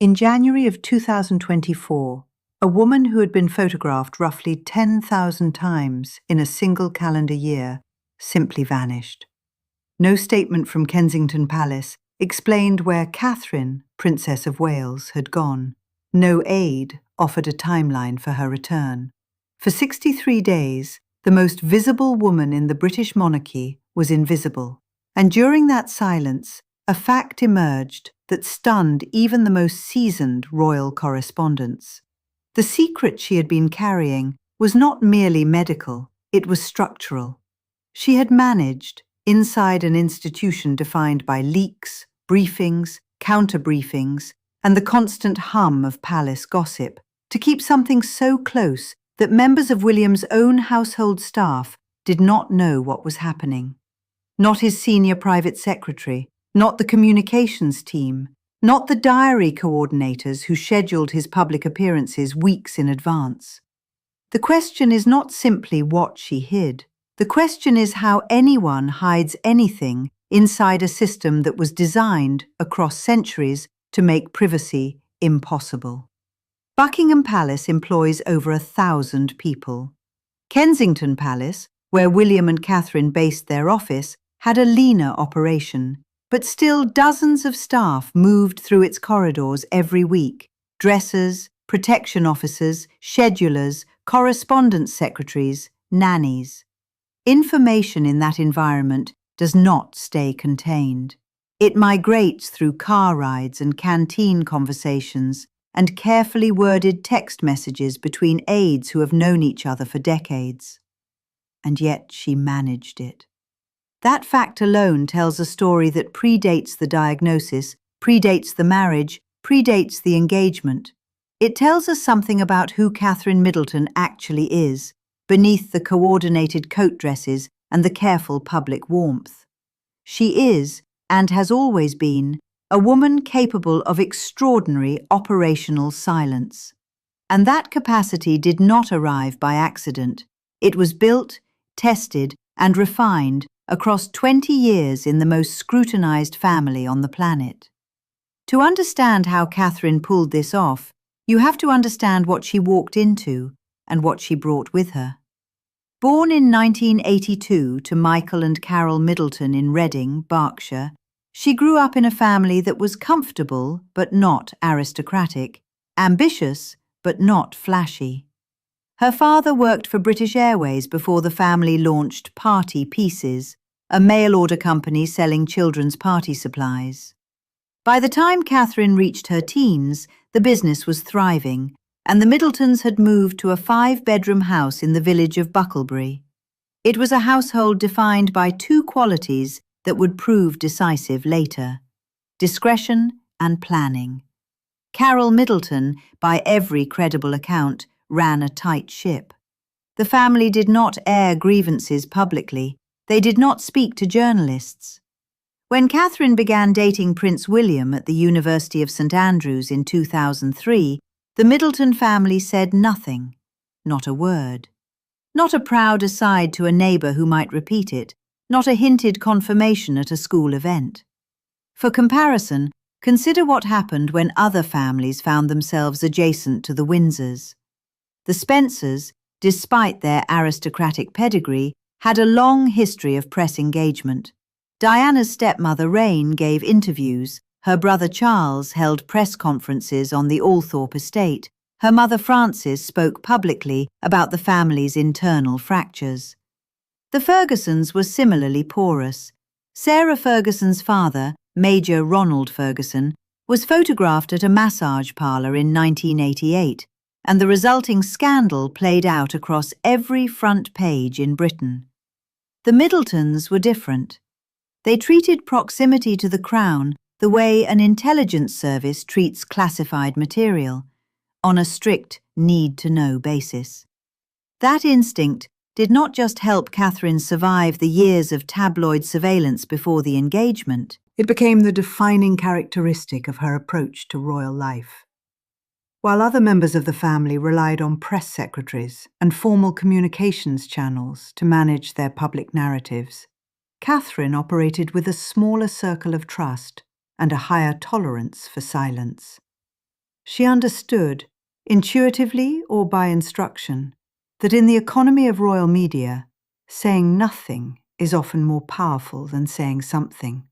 In January of 2024, a woman who had been photographed roughly 10,000 times in a single calendar year simply vanished. No statement from Kensington Palace explained where Catherine, Princess of Wales, had gone. No aid offered a timeline for her return. For 63 days, the most visible woman in the British monarchy was invisible. And during that silence, a fact emerged that stunned even the most seasoned royal correspondents. The secret she had been carrying was not merely medical, it was structural. She had managed, inside an institution defined by leaks, briefings, counter-briefings, and the constant hum of palace gossip, to keep something so close that members of William's own household staff did not know what was happening. Not his senior private secretary, not the communications team, not the diary coordinators who scheduled his public appearances weeks in advance. The question is not simply what she hid. The question is how anyone hides anything inside a system that was designed across centuries to make privacy impossible. Buckingham Palace employs over 1,000 people. Kensington Palace, where William and Catherine based their office, had a leaner operation, but still dozens of staff moved through its corridors every week: dressers, protection officers, schedulers, correspondence secretaries, nannies. Information in that environment does not stay contained. It migrates through car rides and canteen conversations and carefully worded text messages between aides who have known each other for decades. And yet she managed it. That fact alone tells a story that predates the diagnosis, predates the marriage, predates the engagement. It tells us something about who Catherine Middleton actually is, beneath the coordinated coat dresses and the careful public warmth. She is, and has always been, a woman capable of extraordinary operational silence. And that capacity did not arrive by accident. It was built, tested, and refined across 20 years in the most scrutinized family on the planet. To understand how Catherine pulled this off, you have to understand what she walked into and what she brought with her. Born in 1982 to Michael and Carol Middleton in Reading, Berkshire, she grew up in a family that was comfortable but not aristocratic, ambitious but not flashy. Her father worked for British Airways before the family launched Party Pieces, a mail-order company selling children's party supplies. By the time Catherine reached her teens, the business was thriving, and the Middletons had moved to a 5-bedroom house in the village of Bucklebury. It was a household defined by 2 qualities that would prove decisive later: discretion and planning. Carol Middleton, by every credible account, ran a tight ship. The family did not air grievances publicly. They did not speak to journalists. When Catherine began dating Prince William at the University of St Andrews in 2003, the Middleton family said nothing, not a word. Not a proud aside to a neighbour who might repeat it, not a hinted confirmation at a school event. For comparison, consider what happened when other families found themselves adjacent to the Windsors. The Spencers, despite their aristocratic pedigree, had a long history of press engagement. Diana's stepmother Rain gave interviews, her brother Charles held press conferences on the Althorpe estate, her mother Frances spoke publicly about the family's internal fractures. The Fergusons were similarly porous. Sarah Ferguson's father, Major Ronald Ferguson, was photographed at a massage parlour in 1988, and the resulting scandal played out across every front page in Britain. The Middletons were different. They treated proximity to the Crown the way an intelligence service treats classified material, on a strict need-to-know basis. That instinct did not just help Catherine survive the years of tabloid surveillance before the engagement. It became the defining characteristic of her approach to royal life. While other members of the family relied on press secretaries and formal communications channels to manage their public narratives, Catherine operated with a smaller circle of trust and a higher tolerance for silence. She understood, intuitively or by instruction, that in the economy of royal media, saying nothing is often more powerful than saying something.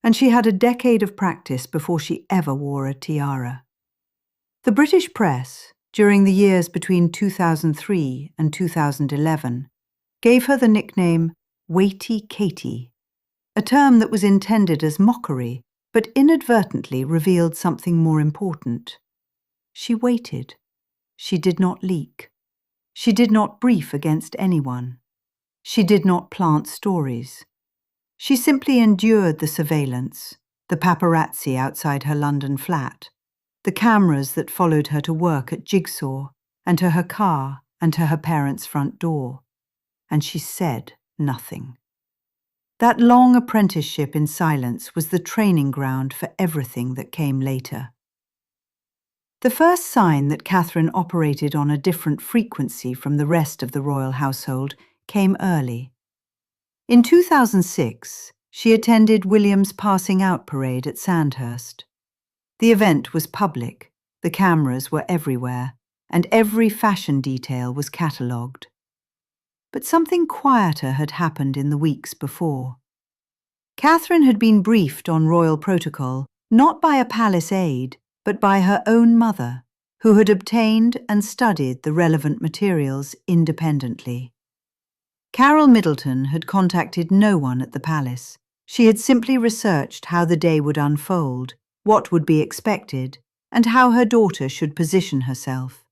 And she had a decade of practice before she ever wore a tiara. The British press, during the years between 2003 and 2011, gave her the nickname Weighty Katie, a term that was intended as mockery, but inadvertently revealed something more important. She waited. She did not leak. She did not brief against anyone. She did not plant stories. She simply endured the surveillance, the paparazzi outside her London flat, the cameras that followed her to work at Jigsaw, and to her car, and to her parents' front door. And she said nothing. That long apprenticeship in silence was the training ground for everything that came later. The first sign that Catherine operated on a different frequency from the rest of the royal household came early. In 2006, she attended William's passing out parade at Sandhurst. The event was public, the cameras were everywhere, and every fashion detail was catalogued. But something quieter had happened in the weeks before. Catherine had been briefed on royal protocol not by a palace aide, but by her own mother, who had obtained and studied the relevant materials independently. Carol Middleton had contacted no one at the palace. She had simply researched how the day would unfold, what would be expected, and how her daughter should position herself.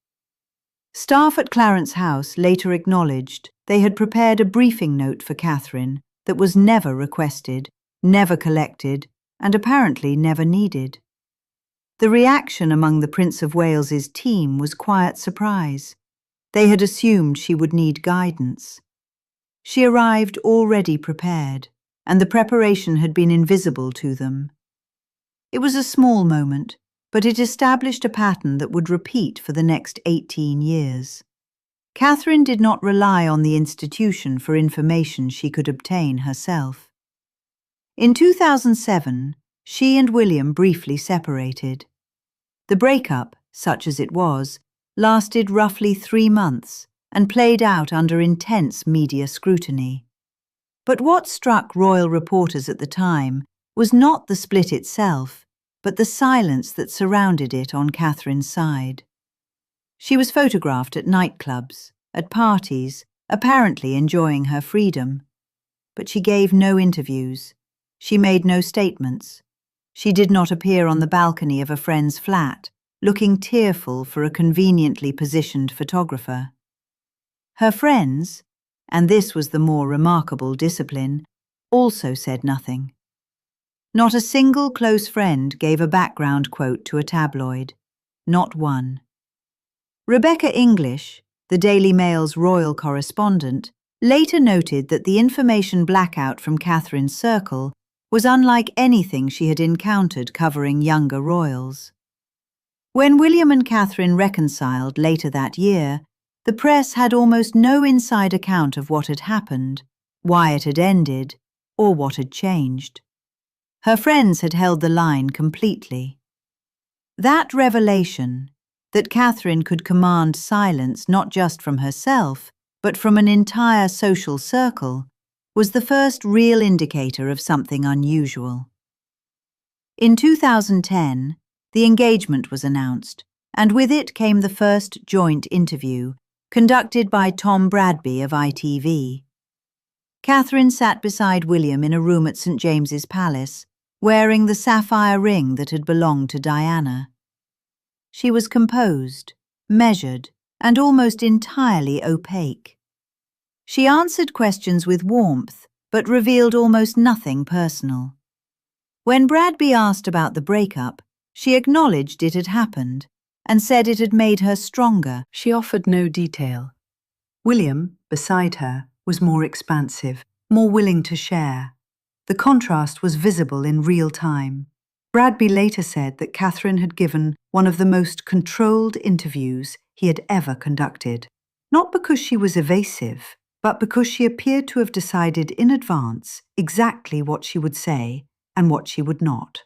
Staff at Clarence House later acknowledged they had prepared a briefing note for Catherine that was never requested, never collected, and apparently never needed. The reaction among the Prince of Wales's team was quiet surprise. They had assumed she would need guidance. She arrived already prepared, and the preparation had been invisible to them. It was a small moment, but it established a pattern that would repeat for the next 18 years. Catherine did not rely on the institution for information she could obtain herself. In 2007, she and William briefly separated. The breakup, such as it was, lasted roughly 3 months and played out under intense media scrutiny. But what struck royal reporters at the time was not the split itself, but the silence that surrounded it on Catherine's side. She was photographed at nightclubs, at parties, apparently enjoying her freedom. But she gave no interviews. She made no statements. She did not appear on the balcony of a friend's flat, looking tearful for a conveniently positioned photographer. Her friends, and this was the more remarkable discipline, also said nothing. Not a single close friend gave a background quote to a tabloid. Not one. Rebecca English, the Daily Mail's royal correspondent, later noted that the information blackout from Catherine's circle was unlike anything she had encountered covering younger royals. When William and Catherine reconciled later that year, the press had almost no inside account of what had happened, why it had ended, or what had changed. Her friends had held the line completely. That revelation, that Catherine could command silence not just from herself, but from an entire social circle, was the first real indicator of something unusual. In 2010, the engagement was announced, and with it came the first joint interview, conducted by Tom Bradby of ITV. Catherine sat beside William in a room at St James's Palace, wearing the sapphire ring that had belonged to Diana. She was composed, measured, and almost entirely opaque. She answered questions with warmth, but revealed almost nothing personal. When Bradby asked about the breakup, she acknowledged it had happened and said it had made her stronger. She offered no detail. William, beside her, was more expansive, more willing to share. The contrast was visible in real time. Bradby later said that Catherine had given one of the most controlled interviews he had ever conducted, not because she was evasive, but because she appeared to have decided in advance exactly what she would say and what she would not.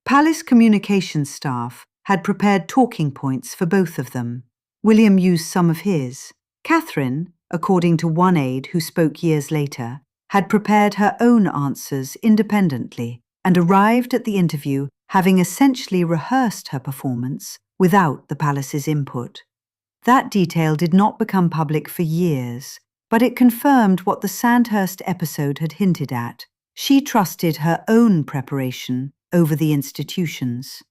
Palace communications staff had prepared talking points for both of them. William used some of his. Catherine, according to one aide who spoke years later, had prepared her own answers independently and arrived at the interview having essentially rehearsed her performance without the palace's input. That detail did not become public for years, but it confirmed what the Sandhurst episode had hinted at. She trusted her own preparation over the institution's.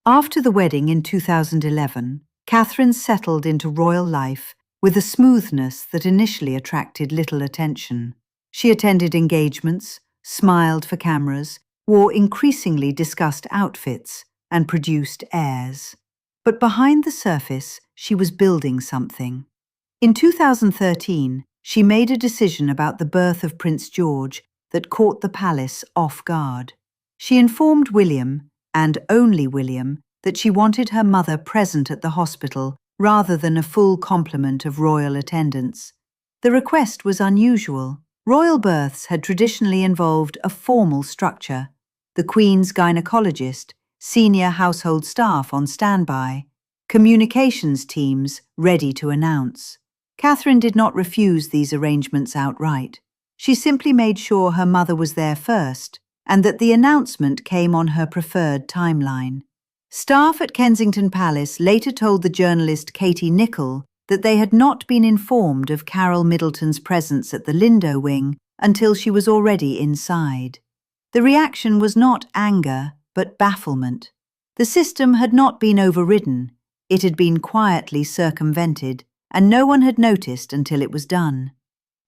After the wedding in 2011, Catherine settled into royal life with a smoothness that initially attracted little attention. She attended engagements, smiled for cameras, wore increasingly discussed outfits, and produced airs. But behind the surface, she was building something. In 2013, she made a decision about the birth of Prince George that caught the palace off guard. She informed William, and only William, that she wanted her mother present at the hospital rather than a full complement of royal attendants. The request was unusual. Royal births had traditionally involved a formal structure: the Queen's gynecologist, senior household staff on standby, communications teams ready to announce. Catherine did not refuse these arrangements outright. She simply made sure her mother was there first, and that the announcement came on her preferred timeline. Staff at Kensington Palace later told the journalist Katie Nicholl that they had not been informed of Carol Middleton's presence at the Lindo wing until she was already inside. The reaction was not anger, but bafflement. The system had not been overridden, it had been quietly circumvented, and no one had noticed until it was done.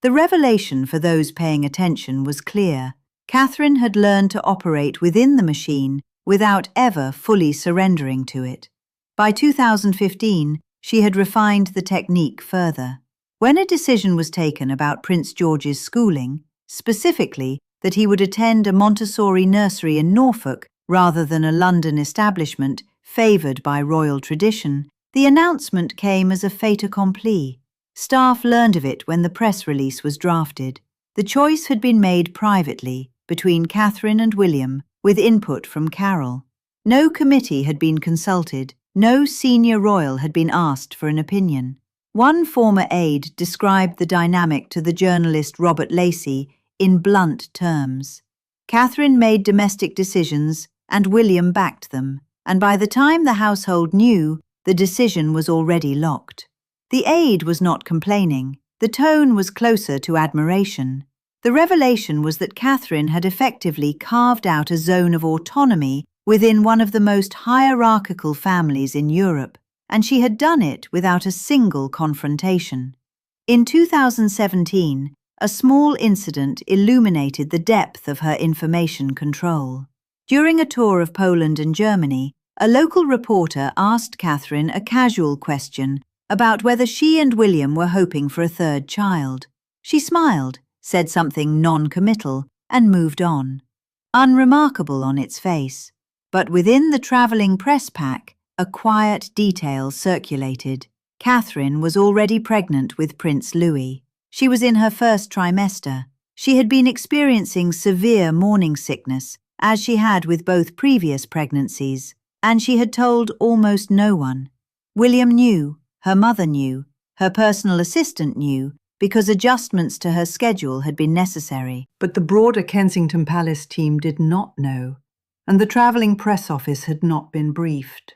The revelation for those paying attention was clear. Catherine had learned to operate within the machine without ever fully surrendering to it. By 2015, she had refined the technique further. When a decision was taken about Prince George's schooling, specifically that he would attend a Montessori nursery in Norfolk rather than a London establishment favoured by royal tradition, the announcement came as a fait accompli. Staff learned of it when the press release was drafted. The choice had been made privately between Catherine and William, with input from Carol. No committee had been consulted, no senior royal had been asked for an opinion. One former aide described the dynamic to the journalist Robert Lacey in blunt terms. Catherine made domestic decisions and William backed them, and by the time the household knew, the decision was already locked. The aide was not complaining. The tone was closer to admiration. The revelation was that Catherine had effectively carved out a zone of autonomy within one of the most hierarchical families in Europe, and she had done it without a single confrontation. In 2017, a small incident illuminated the depth of her information control. During a tour of Poland and Germany, a local reporter asked Catherine a casual question about whether she and William were hoping for a third child. She smiled, said something non-committal, and moved on. Unremarkable on its face. But within the travelling press pack, a quiet detail circulated. Catherine was already pregnant with Prince Louis. She was in her first trimester. She had been experiencing severe morning sickness, as she had with both previous pregnancies, and she had told almost no one. William knew, her mother knew, her personal assistant knew, because adjustments to her schedule had been necessary. But the broader Kensington Palace team did not know, and the travelling press office had not been briefed.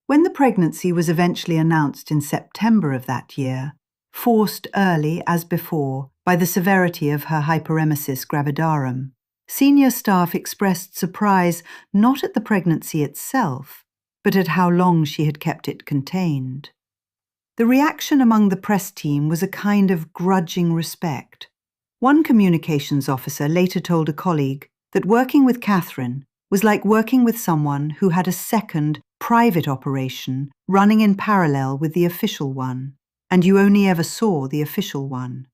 When the pregnancy was eventually announced in September of that year, forced early as before by the severity of her hyperemesis gravidarum, senior staff expressed surprise not at the pregnancy itself, but at how long she had kept it contained. The reaction among the press team was a kind of grudging respect. One communications officer later told a colleague that working with Catherine was like working with someone who had a second, private operation running in parallel with the official one, and you only ever saw the official one.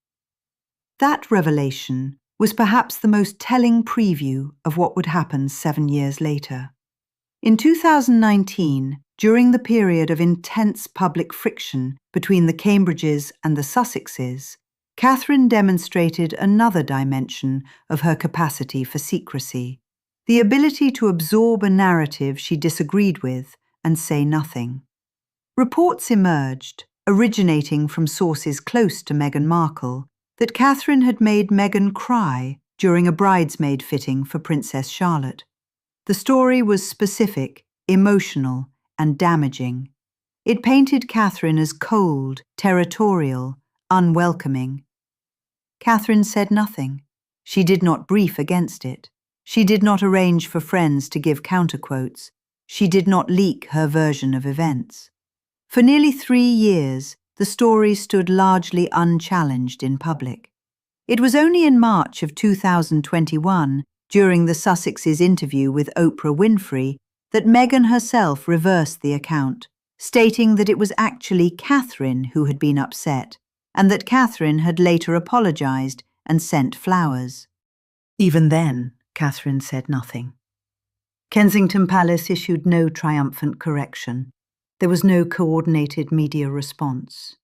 That revelation was perhaps the most telling preview of what would happen 7 years later. In 2019, during the period of intense public friction between the Cambridges and the Sussexes, Catherine demonstrated another dimension of her capacity for secrecy. the ability to absorb a narrative she disagreed with and say nothing. Reports emerged, originating from sources close to Meghan Markle, that Catherine had made Meghan cry during a bridesmaid fitting for Princess Charlotte. The story was specific, emotional, and damaging. It painted Catherine as cold, territorial, unwelcoming. Catherine said nothing. She did not brief against it. She did not arrange for friends to give counterquotes. She did not leak her version of events. For nearly 3 years, the story stood largely unchallenged in public. It was only in March of 2021, during the Sussexes' interview with Oprah Winfrey, that Meghan herself reversed the account, stating that it was actually Catherine who had been upset, and that Catherine had later apologized and sent flowers. Even then, Catherine said nothing. Kensington Palace issued no triumphant correction. There was no coordinated media response.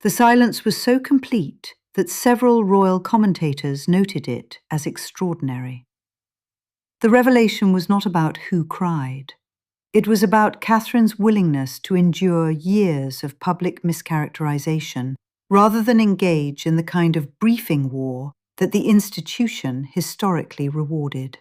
The silence was so complete that several royal commentators noted it as extraordinary. The revelation was not about who cried. It was about Catherine's willingness to endure years of public mischaracterization rather than engage in the kind of briefing war that the institution historically rewarded.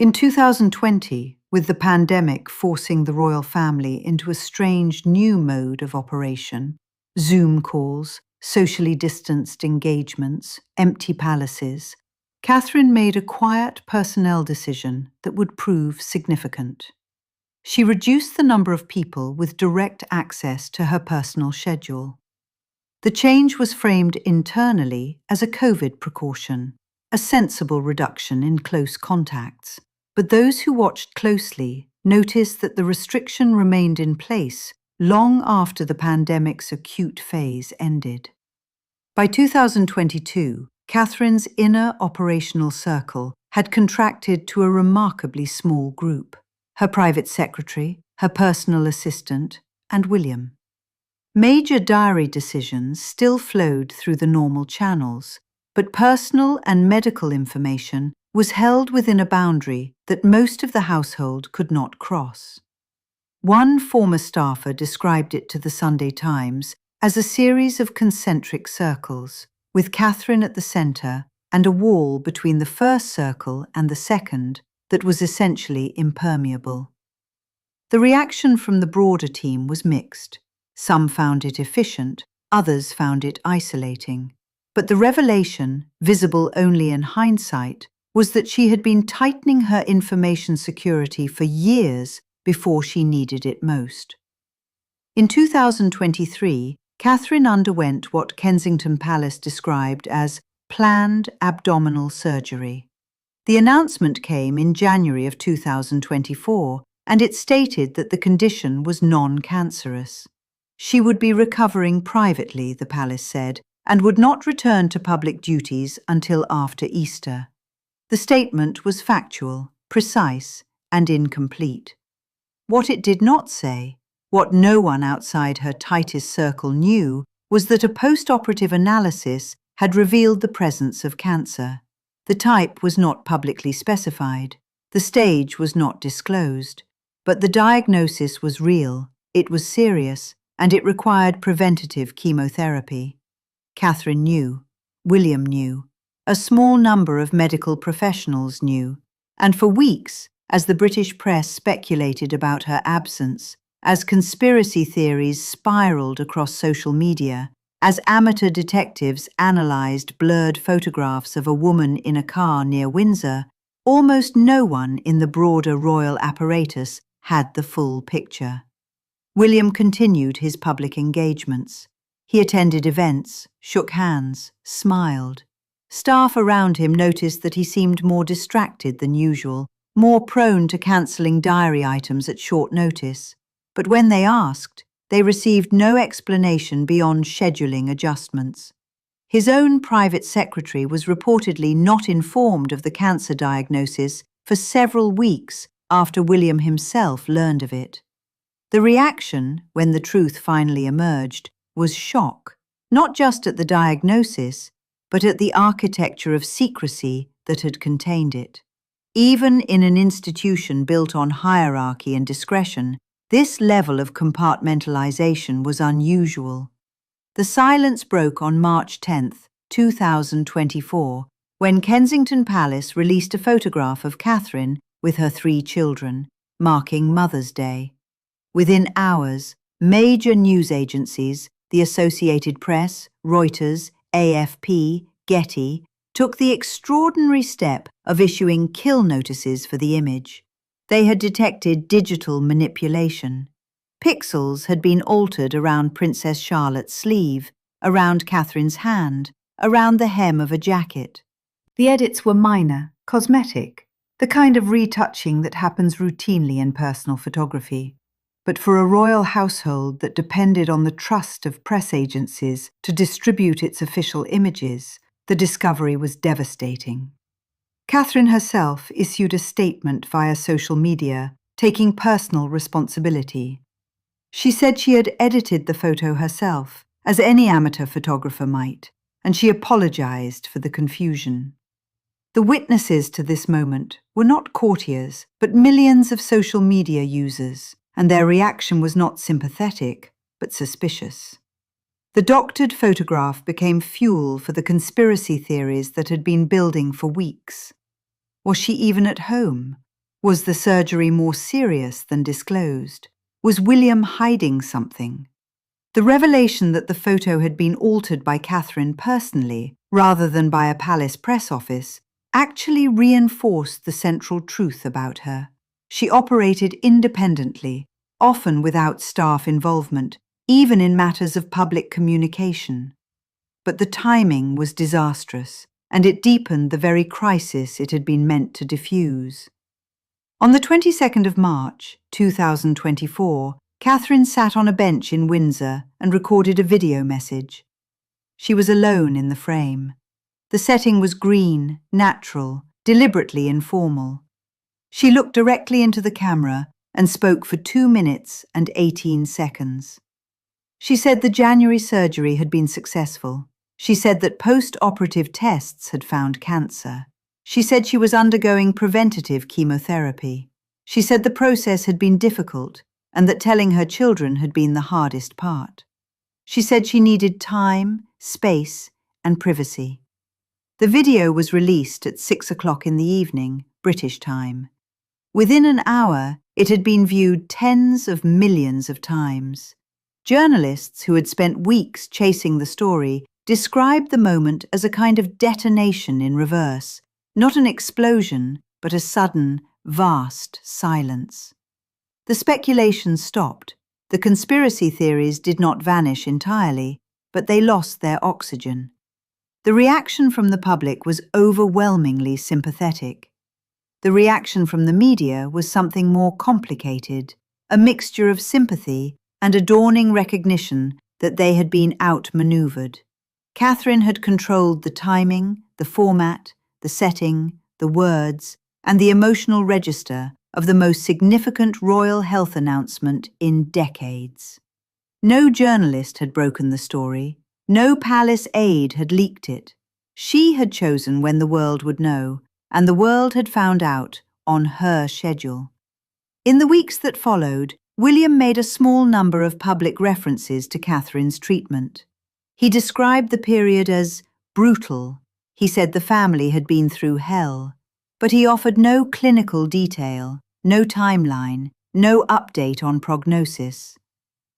In 2020, with the pandemic forcing the royal family into a strange new mode of operation, Zoom calls, socially distanced engagements, empty palaces, Catherine made a quiet personnel decision that would prove significant. She reduced the number of people with direct access to her personal schedule. The change was framed internally as a COVID precaution, a sensible reduction in close contacts. But those who watched closely noticed that the restriction remained in place long after the pandemic's acute phase ended. By 2022, Catherine's inner operational circle had contracted to a remarkably small group: her private secretary, her personal assistant, and William. Major diary decisions still flowed through the normal channels, but personal and medical information was held within a boundary that most of the household could not cross. One former staffer described it to the Sunday Times as a series of concentric circles, with Catherine at the centre and a wall between the first circle and the second that was essentially impermeable. The reaction from the broader team was mixed. Some found it efficient, others found it isolating. But the revelation, visible only in hindsight, was that she had been tightening her information security for years before she needed it most. In 2023, Catherine underwent what Kensington Palace described as planned abdominal surgery. The announcement came in January of 2024, and it stated that the condition was non-cancerous. She would be recovering privately, the palace said, and would not return to public duties until after Easter. The statement was factual, precise, and incomplete. What it did not say, what no one outside her tightest circle knew, was that a post-operative analysis had revealed the presence of cancer. The type was not publicly specified. The stage was not disclosed. But the diagnosis was real, it was serious, and it required preventative chemotherapy. Catherine knew. William knew. A small number of medical professionals knew. And for weeks, as the British press speculated about her absence, as conspiracy theories spiraled across social media, as amateur detectives analysed blurred photographs of a woman in a car near Windsor, almost no one in the broader royal apparatus had the full picture. William continued his public engagements. He attended events, shook hands, smiled. Staff around him noticed that he seemed more distracted than usual, more prone to cancelling diary items at short notice. But when they asked, they received no explanation beyond scheduling adjustments. His own private secretary was reportedly not informed of the cancer diagnosis for several weeks after William himself learned of it. The reaction, when the truth finally emerged, was shock, not just at the diagnosis, but at the architecture of secrecy that had contained it. Even in an institution built on hierarchy and discretion, this level of compartmentalization was unusual. The silence broke on March 10, 2024, when Kensington Palace released a photograph of Catherine with her 3 children, marking Mother's Day. Within hours, major news agencies, the Associated Press, Reuters, AFP, Getty, took the extraordinary step of issuing kill notices for the image. They had detected digital manipulation. Pixels had been altered around Princess Charlotte's sleeve, around Catherine's hand, around the hem of a jacket. The edits were minor, cosmetic, the kind of retouching that happens routinely in personal photography. But for a royal household that depended on the trust of press agencies to distribute its official images, the discovery was devastating. Catherine herself issued a statement via social media, taking personal responsibility. She said she had edited the photo herself, as any amateur photographer might, and she apologized for the confusion. The witnesses to this moment were not courtiers, but millions of social media users, and their reaction was not sympathetic, but suspicious. The doctored photograph became fuel for the conspiracy theories that had been building for weeks. Was she even at home? Was the surgery more serious than disclosed? Was William hiding something? The revelation that the photo had been altered by Catherine personally, rather than by a palace press office, actually reinforced the central truth about her. She operated independently, often without staff involvement, even in matters of public communication. But the timing was disastrous, and it deepened the very crisis it had been meant to diffuse. On the 22nd of March, 2024, Catherine sat on a bench in Windsor and recorded a video message. She was alone in the frame. The setting was green, natural, deliberately informal. She looked directly into the camera and spoke for 2 minutes and 18 seconds. She said the January surgery had been successful. She said that post-operative tests had found cancer. She said she was undergoing preventative chemotherapy. She said the process had been difficult and that telling her children had been the hardest part. She said she needed time, space, and privacy. The video was released at 6 o'clock in the evening, British time. Within an hour, it had been viewed tens of millions of times. Journalists who had spent weeks chasing the story described the moment as a kind of detonation in reverse, not an explosion, but a sudden, vast silence. The speculation stopped. The conspiracy theories did not vanish entirely, but they lost their oxygen. The reaction from the public was overwhelmingly sympathetic. The reaction from the media was something more complicated, a mixture of sympathy and a dawning recognition that they had been outmaneuvered. Catherine had controlled the timing, the format, the setting, the words, and the emotional register of the most significant royal health announcement in decades. No journalist had broken the story. No palace aide had leaked it. She had chosen when the world would know, and the world had found out on her schedule. In the weeks that followed, William made a small number of public references to Catherine's treatment. He described the period as brutal. He said the family had been through hell, but he offered no clinical detail, no timeline, no update on prognosis.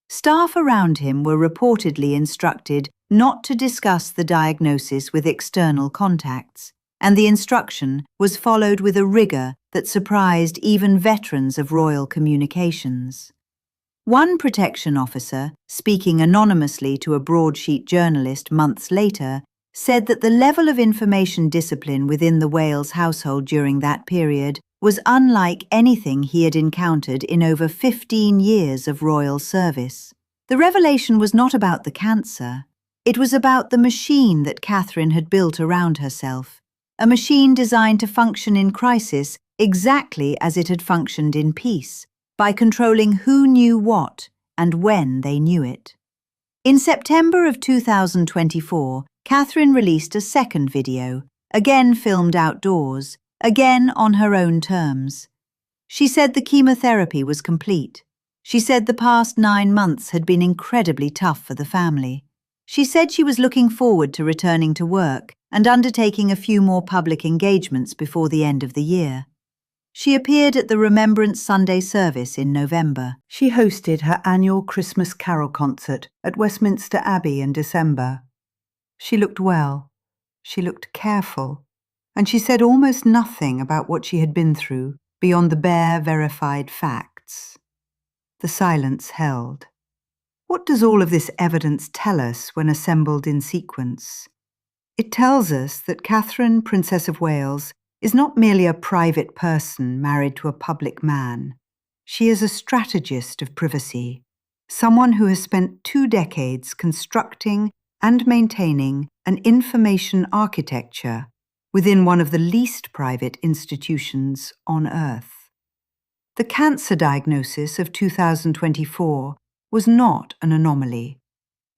Staff around him were reportedly instructed not to discuss the diagnosis with external contacts, and the instruction was followed with a rigor that surprised even veterans of royal communications. One protection officer, speaking anonymously to a broadsheet journalist months later, said that the level of information discipline within the Wales household during that period was unlike anything he had encountered in over 15 years of royal service. The revelation was not about the cancer. It was about the machine that Catherine had built around herself, a machine designed to function in crisis exactly as it had functioned in peace, by controlling who knew what and when they knew it. In September of 2024, Catherine released a second video, again filmed outdoors, again on her own terms. She said the chemotherapy was complete. She said the past 9 months had been incredibly tough for the family. She said she was looking forward to returning to work and undertaking a few more public engagements before the end of the year. She appeared at the Remembrance Sunday service in November. She hosted her annual Christmas carol concert at Westminster Abbey in December. She looked well. She looked careful. And she said almost nothing about what she had been through beyond the bare, verified facts. The silence held. What does all of this evidence tell us when assembled in sequence? It tells us that Catherine, Princess of Wales, is not merely a private person married to a public man. She is a strategist of privacy, someone who has spent 2 decades constructing and maintaining an information architecture within one of the least private institutions on Earth. The cancer diagnosis of 2024 was not an anomaly.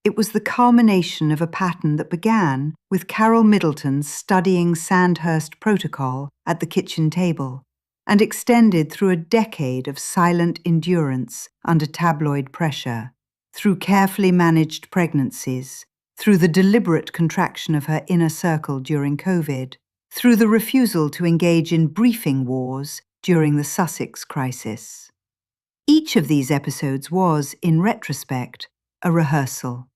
It was the culmination of a pattern that began with Carol Middleton studying Sandhurst protocol at the kitchen table and extended through a decade of silent endurance under tabloid pressure, through carefully managed pregnancies, through the deliberate contraction of her inner circle during COVID, through the refusal to engage in briefing wars during the Sussex crisis. Each of these episodes was, in retrospect, a rehearsal.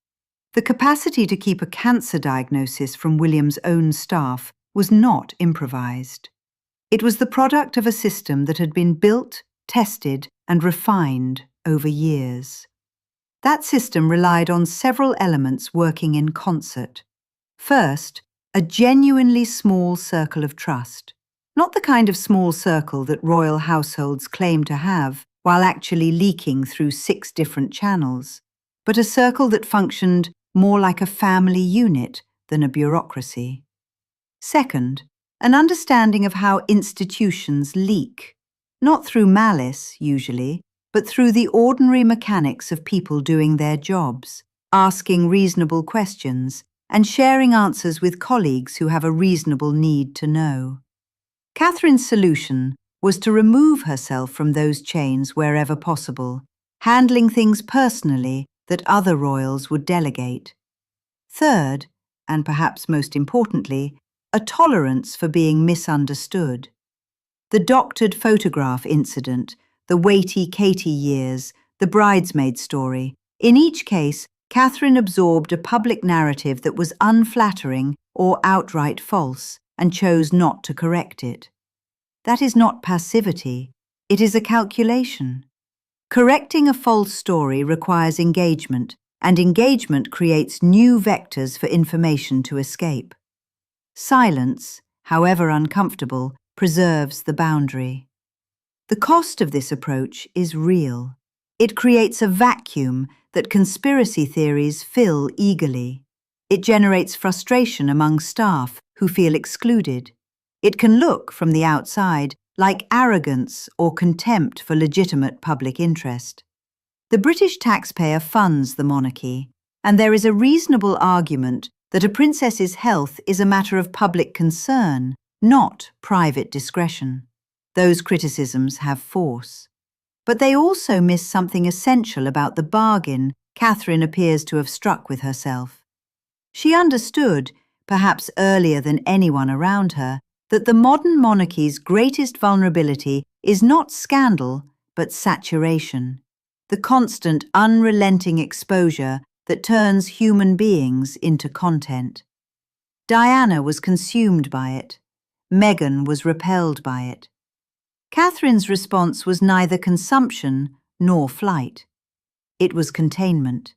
The capacity to keep a cancer diagnosis from William's own staff was not improvised. It was the product of a system that had been built, tested, and refined over years. That system relied on several elements working in concert. First, a genuinely small circle of trust. Not the kind of small circle that royal households claim to have while actually leaking through 6 different channels, but a circle that functioned more like a family unit than a bureaucracy. Second, an understanding of how institutions leak, not through malice, usually, but through the ordinary mechanics of people doing their jobs, asking reasonable questions, and sharing answers with colleagues who have a reasonable need to know. Catherine's solution was to remove herself from those chains wherever possible, handling things personally that other royals would delegate. Third, and perhaps most importantly, a tolerance for being misunderstood. The doctored photograph incident, the weighty Katie years, the bridesmaid story. In each case, Catherine absorbed a public narrative that was unflattering or outright false and chose not to correct it. That is not passivity, it is a calculation. Correcting a false story requires engagement, and engagement creates new vectors for information to escape. Silence, however uncomfortable, preserves the boundary. The cost of this approach is real. It creates a vacuum that conspiracy theories fill eagerly. It generates frustration among staff who feel excluded. It can look, from the outside, like arrogance or contempt for legitimate public interest. The British taxpayer funds the monarchy, and there is a reasonable argument that a princess's health is a matter of public concern, not private discretion. Those criticisms have force. But they also miss something essential about the bargain Catherine appears to have struck with herself. She understood, perhaps earlier than anyone around her, that the modern monarchy's greatest vulnerability is not scandal, but saturation, the constant, unrelenting exposure that turns human beings into content. Diana was consumed by it. Meghan was repelled by it. Catherine's response was neither consumption nor flight. It was containment.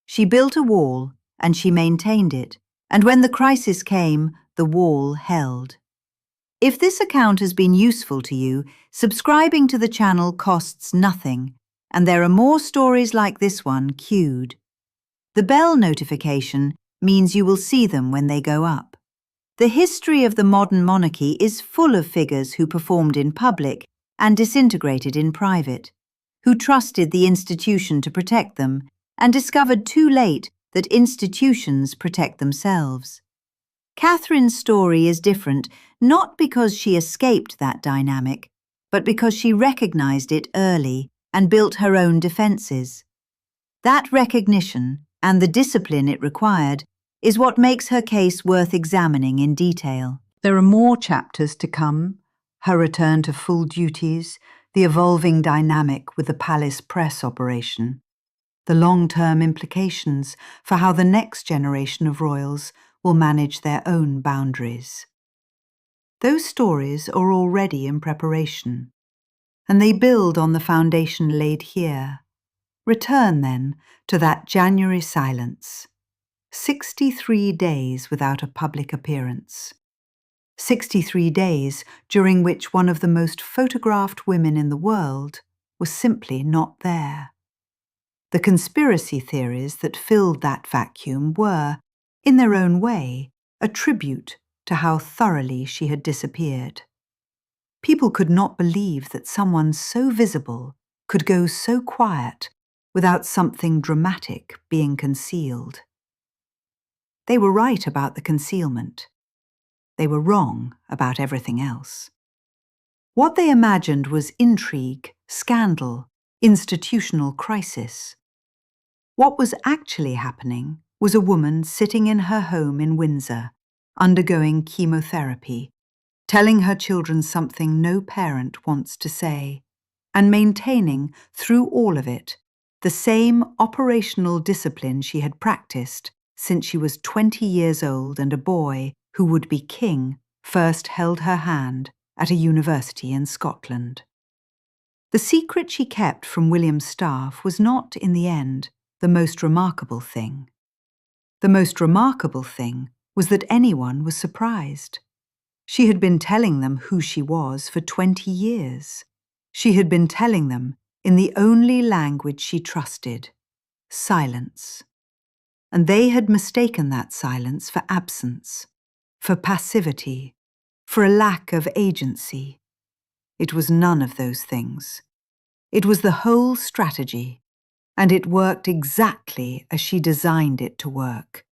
She built a wall, and she maintained it, and when the crisis came, the wall held. If this account has been useful to you, subscribing to the channel costs nothing, and there are more stories like this one queued. The bell notification means you will see them when they go up. The history of the modern monarchy is full of figures who performed in public and disintegrated in private, who trusted the institution to protect them and discovered too late that institutions protect themselves. Catherine's story is different, not because she escaped that dynamic, but because she recognized it early and built her own defenses. That recognition, and the discipline it required, is what makes her case worth examining in detail. There are more chapters to come: her return to full duties, the evolving dynamic with the palace press operation, the long-term implications for how the next generation of royals will manage their own boundaries. Those stories are already in preparation, and they build on the foundation laid here. Return, then, to that January silence. 63 days without a public appearance. 63 days during which one of the most photographed women in the world was simply not there. The conspiracy theories that filled that vacuum were, in their own way, a tribute to how thoroughly she had disappeared. People could not believe that someone so visible could go so quiet without something dramatic being concealed. They were right about the concealment. They were wrong about everything else. What they imagined was intrigue, scandal, institutional crisis. What was actually happening was a woman sitting in her home in Windsor, undergoing chemotherapy, telling her children something no parent wants to say, and maintaining, through all of it, the same operational discipline she had practiced since she was 20 years old and a boy who would be king first held her hand at a university in Scotland. The secret she kept from William's staff was not, in the end, the most remarkable thing. The most remarkable thing was that anyone was surprised. She had been telling them who she was for 20 years. She had been telling them in the only language she trusted, silence. And they had mistaken that silence for absence, for passivity, for a lack of agency. It was none of those things. It was the whole strategy, and it worked exactly as she designed it to work,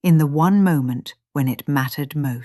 in the one moment when it mattered most.